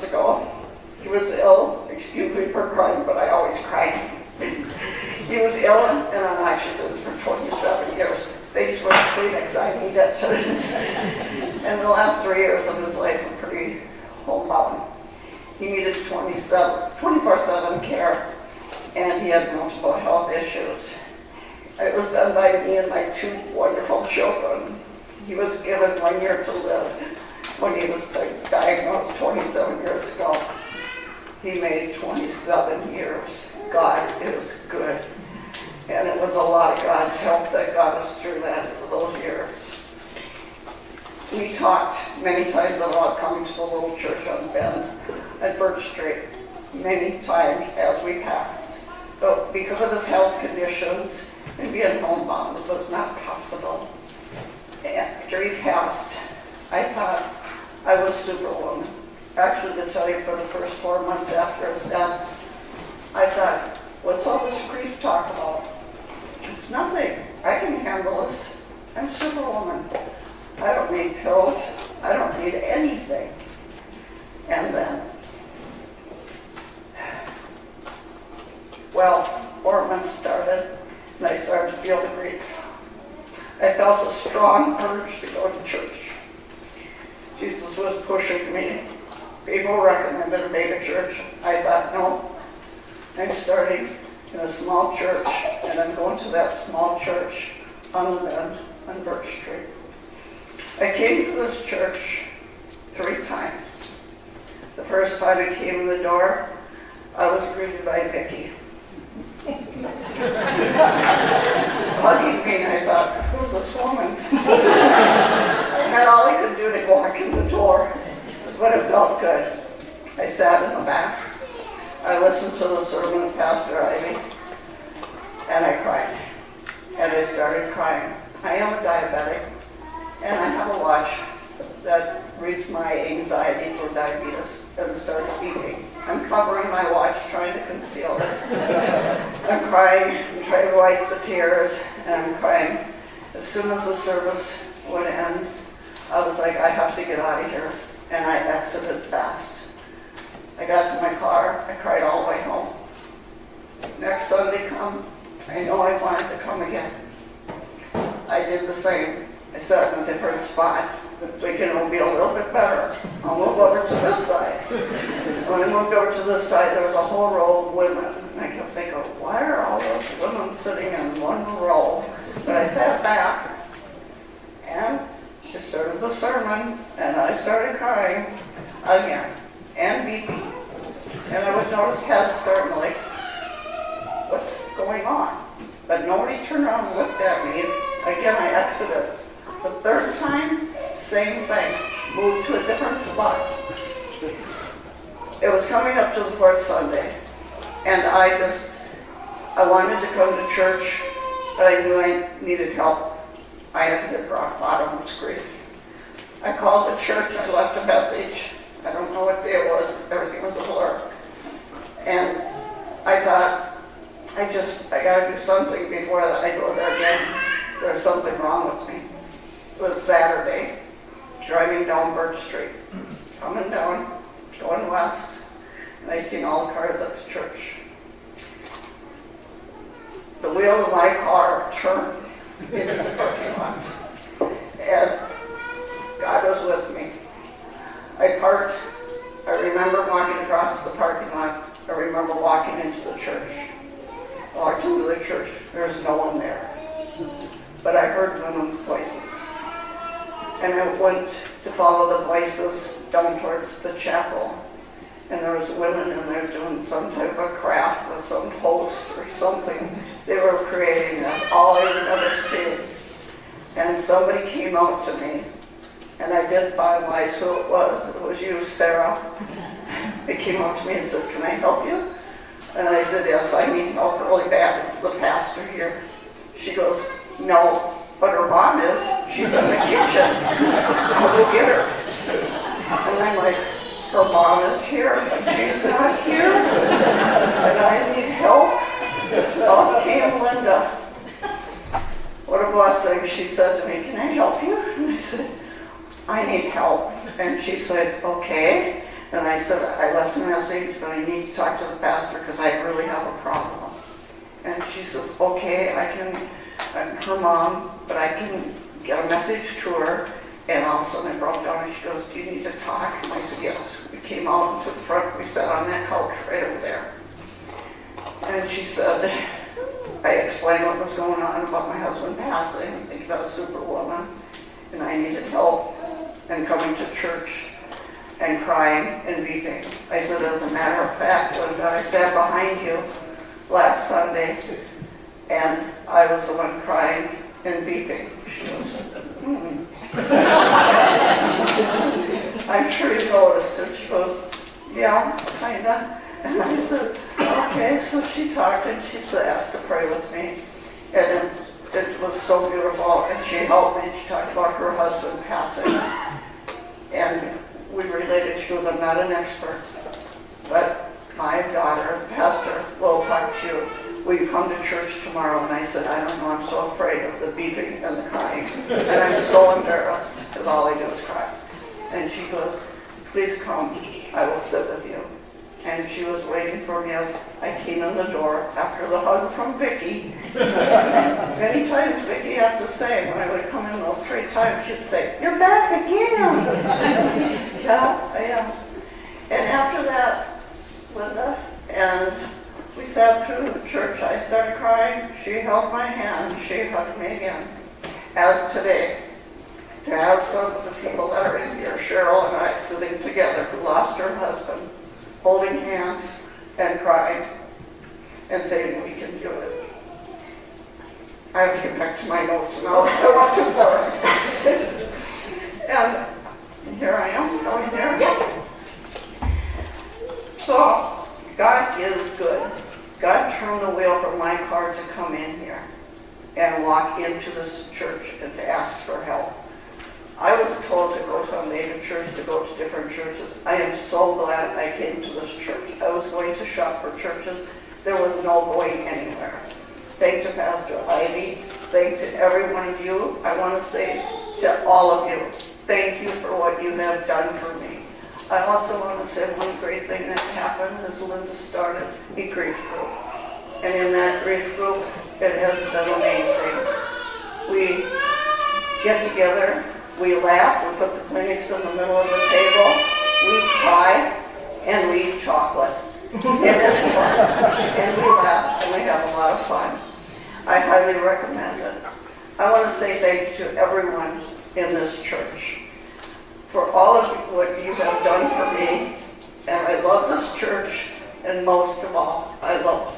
months ago. He was ill. Excuse me for crying, but I always cry. He was ill and on oxygen for 27 years. Thanks for the Kleenex, I need it. And the last 3 years of his life were pretty homebound. He needed 24/7 care, and he had multiple health issues. It was done by me and my 2 wonderful children. He was given 1 year to live when he was diagnosed 27 years ago. He made 27 years. God is good. And it was a lot of God's help that got us through those years. We talked many times about coming to the little church on Bend at Birch Street, many times as we passed. But because of his health conditions and being homebound, it was not possible. After he passed, I thought I was Superwoman. Actually, to tell you, for the first 4 months after his death, I thought, what's all this grief talk about? It's nothing. I can handle this. I'm Superwoman. I don't need pills. I don't need anything. And then, well, 4 months started, and I started to feel the grief. I felt a strong urge to go to church. Jesus was pushing me. People recommended a mega church. I thought, no, I'm starting in a small church, and I'm going to that small church on the Bend on Birch Street. I came to this church 3 times. The first time I came in the door, I was greeted by Vicky. Hugging me, and I thought, who's this woman? And all I could do to walk in the door, but it felt good. I sat in the back. I listened to the sermon of Pastor Ivy, and I cried. And I started crying. I am a diabetic, and I have a watch that reads my anxiety for diabetes, and it starts beeping. I'm covering my watch, trying to conceal it. I'm crying, I'm trying to wipe the tears, and I'm crying. As soon as the service would end, I was like, I have to get out of here, and I exited fast. I got to my car, I cried all the way home. Next Sunday come, I know I wanted to come again. I did the same. I sat in a different spot, thinking it'll be a little bit better. I'll move over to this side. When I moved over to this side, there was a whole row of women. And I kept thinking, why are all those women sitting in one row? But I sat back, and I started the sermon, and I started crying again, and beeping. And I would notice heads starting like, what's going on? But nobody turned around and looked at me. Again, I exited. The third time, same thing. Moved to a different spot. It was coming up to the 4th Sunday, and I wanted to come to church, but I knew I needed help. I had hit rock bottom with grief. I called the church, I left a message. I don't know what day it was, everything was a blur. And I thought, I gotta do something before I go there again. There's something wrong with me. It was Saturday, driving down Birch Street, coming down, going west, and I seen all the cars at the church. The wheel of my car turned into the parking lot, and God was with me. I parked. I remember walking across the parking lot. I remember walking into the church. Walked into the church. There's no one there. But I heard women's voices. And I went to follow the voices down towards the chapel. And there was women in there doing some type of craft with some host or something. They were creating. That's all I remember seeing. And somebody came out to me. And I did finalize who it was. It was you, Sarah. They came up to me and said, can I help you? And I said, yes, I need help really bad. It's the pastor here. She goes, no, but her mom is. She's in the kitchen. I'll go get her. And I'm like, her mom is here, but she's not here. And I need help. Up came Linda. What a blessing. She said to me, can I help you? And I said, I need help. And she says, okay. And I said, I left a message, but I need to talk to the pastor because I really have a problem. And she says, okay, I'm her mom, but I can get a message to her. And all of a sudden I broke down and she goes, do you need to talk? And I said, yes. We came out to the front, we sat on that couch right over there. And she said, I explained what was going on about my husband passing, thinking about a superwoman, and I needed help and coming to church and crying and weeping. I said, as a matter of fact, when I sat behind you last Sunday and I was the one crying and weeping. She goes, I'm sure you noticed. And she goes, yeah, kinda. And I said, okay. So she talked and she asked to pray with me. And it was so beautiful. And she helped me. She talked about her husband passing. And we related. She goes, I'm not an expert, but my daughter, pastor, will talk to you. Will you come to church tomorrow? And I said, I don't know. I'm so afraid of the beeping and the crying. And I'm so embarrassed because all I do is cry. And she goes, please come. I will sit with you. And she was waiting for me as I came in the door after the hug from Vicki. Many times Vicki had to say, when I would come in those 3 times, she'd say, you're back again. Yeah, I am. And after that, Linda, and we sat through church. I started crying. She held my hand. She hugged me again. As today, to have some of the people that are in here, Cheryl and I, sitting together, who lost her husband, holding hands and crying and saying, we can do it. I have to get back to my notes now. I want to pour. And here I am, going here. Yep. So, God is good. God turned the wheel for my car to come in here and walk into this church and to ask for help. I was told to go to a mega church, to go to different churches. I am so glad I came to this church. I was going to shop for churches. There was no going anywhere. Thank to Pastor Ivy. Thank to every one of you. I want to say to all of you, thank you for what you have done for me. I also want to say one great thing that happened is Linda started a grief group. And in that grief group, it has been amazing. We get together, we laugh, we put the Kleenex in the middle of the table, we cry, and we eat chocolate. And it's fun. And we laugh, and we have a lot of fun. I highly recommend it. I want to say thank you to everyone in this church for all of what you have done for me. And I love this church, and most of all, I love